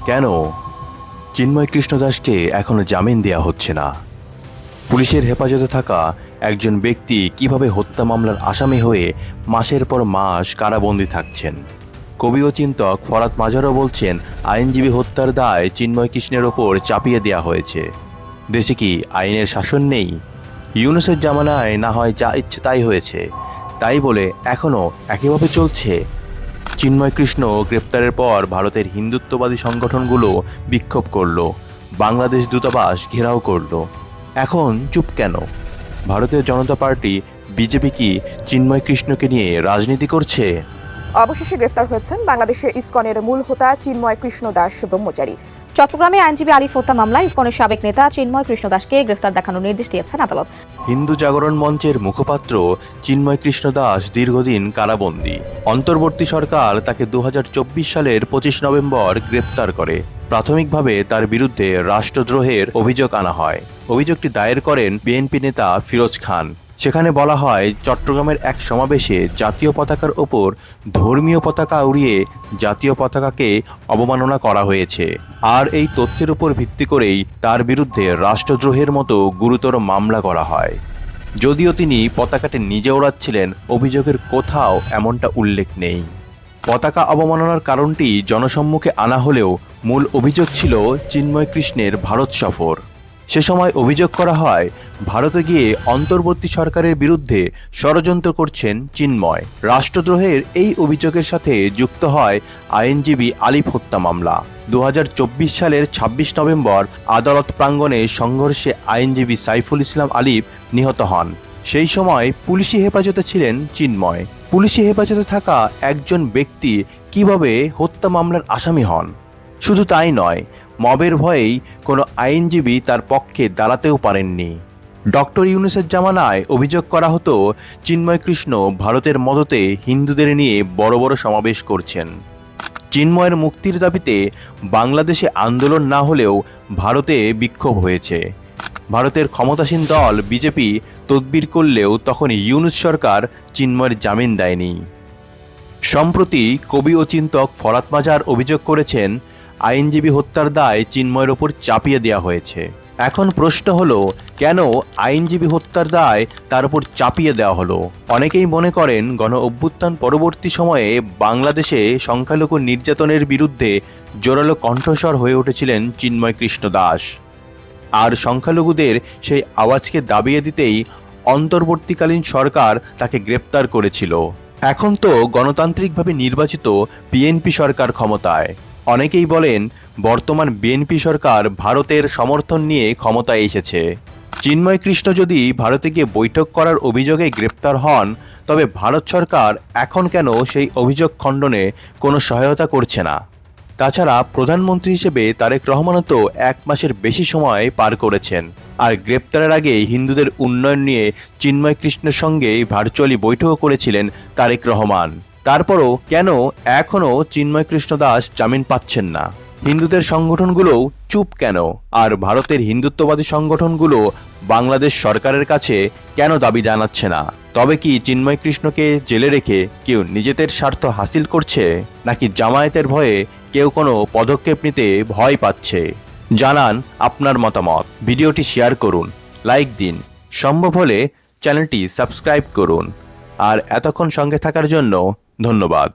কেন চিন্ময় কৃষ্ণ দাসকে এখনো জামিন দেয়া হচ্ছে না? পুলিশের হেফাজতে থাকা একজন ব্যক্তি কিভাবে হত্যা মামলার আসামি হয়ে মাসের পর মাস কারাবন্দী থাকছেন? কবি ও চিন্তক ফরাত মাজারও বলছেন, আইনজীবী হত্যার দায় চিন্ময় কৃষ্ণের ওপর চাপিয়ে দেওয়া হয়েছে। দেশে কি আইনের শাসন নেই? ইউনূসের জামানায় না হয় যা ইচ্ছে তাই হয়েছে, তাই বলে এখনও একইভাবে চলছে? চিন্ময় কৃষ্ণ গ্রেপ্তারের পর ভারতের হিন্দুত্ববাদী সংগঠনগুলো বিক্ষোভ করল, বাংলাদেশ দূতাবাস ঘেরাও করল। এখন চুপ কেন? ভারতীয় জনতা পার্টি বিজেপি কি চিন্ময় কৃষ্ণকে নিয়ে রাজনীতি করছে? অবশেষে গ্রেফতার হয়েছেন বাংলাদেশের ইসকনের মূল হোতা চিন্ময় কৃষ্ণ দাস ব্রহ্মচারী। চট্টগ্রামে আইনজীবী আলিফ হত্যা মামলায় ইসকনের সাবেক নেতা চিন্ময় কৃষ্ণ দাসকে গ্রেফতার দেখানোর নির্দেশ দিয়েছেন আদালত। হিন্দু জাগরণ মঞ্চের মুখপাত্র চিন্ময় কৃষ্ণ দাস দীর্ঘদিন কারাবন্দী। অন্তর্বর্তী সরকার তাকে 2024 সালের 25 নভেম্বর গ্রেপ্তার করে। প্রাথমিকভাবে তার বিরুদ্ধে রাষ্ট্রদ্রোহের অভিযোগ আনা হয়। অভিযোগটি দায়ের করেন বিএনপি নেতা ফিরোজ খান। সেখানে বলা হয়, চট্টগ্রামের এক সমাবেশে জাতীয় পতাকার ওপর ধর্মীয় পতাকা উড়িয়ে জাতীয় পতাকাকে অবমাননা করা হয়েছে। আর এই তথ্যের উপর ভিত্তি করেই তার বিরুদ্ধে রাষ্ট্রদ্রোহের মতো গুরুতর মামলা করা হয়। যদিও তিনি পতাকাটি নিজে ওড়াচ্ছিলেন, অভিযোগের কোথাও এমনটা উল্লেখ নেই। পতাকা অবমাননার কারণটি জনসম্মুখে আনা হলেও মূল অভিযোগ ছিল চিন্ময় কৃষ্ণের ভারত সফর। সে সময় অভিযোগ করা হয়, ভারতে গিয়ে অন্তর্বর্তী সরকারের বিরুদ্ধে ষড়যন্ত্র করছেন চিন্ময়। রাষ্ট্রদ্রোহের এই অভিযোগের সাথে যুক্ত হয় আইনজীবী আলিফ হত্যা মামলা। 2024 সালের 26 নভেম্বর আদালত প্রাঙ্গণে সংঘর্ষে আইনজীবী সাইফুল ইসলাম আলিফ নিহত হন। সেই সময় পুলিশি হেফাজতে ছিলেন চিন্ময়। পুলিশি হেফাজতে থাকা একজন ব্যক্তি কিভাবে হত্যা মামলার আসামি হন? শুধু তাই নয়, মবের ভয়েই কোনো আইনজীবী তার পক্ষে দাঁড়াতেও পারেননি। ডক্টর ইউনূসের জামানায় অভিযোগ করা হতো, চিন্ময় কৃষ্ণ ভারতের মদতে হিন্দুদের নিয়ে বড় বড় সমাবেশ করছেন। চিন্ময়ের মুক্তির দাবিতে বাংলাদেশে আন্দোলন না হলেও ভারতে বিক্ষোভ হয়েছে। ভারতের ক্ষমতাসীন দল বিজেপি তদবির করলেও তখন ইউনূস সরকার চিন্ময়ের জামিন দেয়নি। সম্প্রতি কবি ও চিন্তক ফরাত মাজার অভিযোগ করেছেন, আইনজীবী হত্যার দায় চিন্ময়ের ওপর চাপিয়ে দেওয়া হয়েছে। এখন প্রশ্ন হলো, কেন আইনজীবী হত্যার দায় তার উপর চাপিয়ে দেওয়া হলো? অনেকেই মনে করেন, গণ অভ্যুত্থান পরবর্তী সময়ে বাংলাদেশে সংখ্যালঘু নির্যাতনের বিরুদ্ধে জোরালো কণ্ঠস্বর হয়ে উঠেছিলেন চিন্ময় কৃষ্ণ দাস। আর সংখ্যালঘুদের সেই আওয়াজকে দাবিয়ে দিতেই অন্তর্বর্তীকালীন সরকার তাকে গ্রেপ্তার করেছিল। এখন তো গণতান্ত্রিকভাবে নির্বাচিত বিএনপি সরকার ক্ষমতায়। অনেকেই বলেন, বর্তমান বিএনপি সরকার ভারতের সমর্থন নিয়ে ক্ষমতায় এসেছে। চিন্ময় কৃষ্ণ যদি ভারতে গিয়ে বৈঠক করার অভিযোগে গ্রেপ্তার হন, তবে ভারত সরকার এখন কেন সেই অভিযোগ খণ্ডনে কোনো সহায়তা করছে না? তাছাড়া প্রধানমন্ত্রী হিসেবে তারেক রহমানও তো 1 মাসের বেশি সময় পার করেছেন। আর গ্রেপ্তারের আগে হিন্দুদের উন্নয়ন নিয়ে চিন্ময় কৃষ্ণের সঙ্গে ভার্চুয়ালি বৈঠকও করেছিলেন তারেক রহমান। তারপরও কেন এখনও চিন্ময় কৃষ্ণ দাস জামিন পাচ্ছেন না? হিন্দুদের সংগঠনগুলোও চুপ কেন? আর ভারতের হিন্দুত্ববাদী সংগঠনগুলো বাংলাদেশ সরকারের কাছে কেন দাবি জানাচ্ছে না? তবে কি চিন্ময় কৃষ্ণকে জেলে রেখে কেউ নিজেদের স্বার্থ হাসিল করছে, নাকি জামায়াতের ভয়ে কেউ কোনো পদক্ষেপ নিতে ভয় পাচ্ছে? জানান আপনার মতামত। ভিডিওটি শেয়ার করুন, লাইক দিন, সম্ভব হলে চ্যানেলটি সাবস্ক্রাইব করুন। আর এতক্ষণ সঙ্গে থাকার জন্য ধন্যবাদ।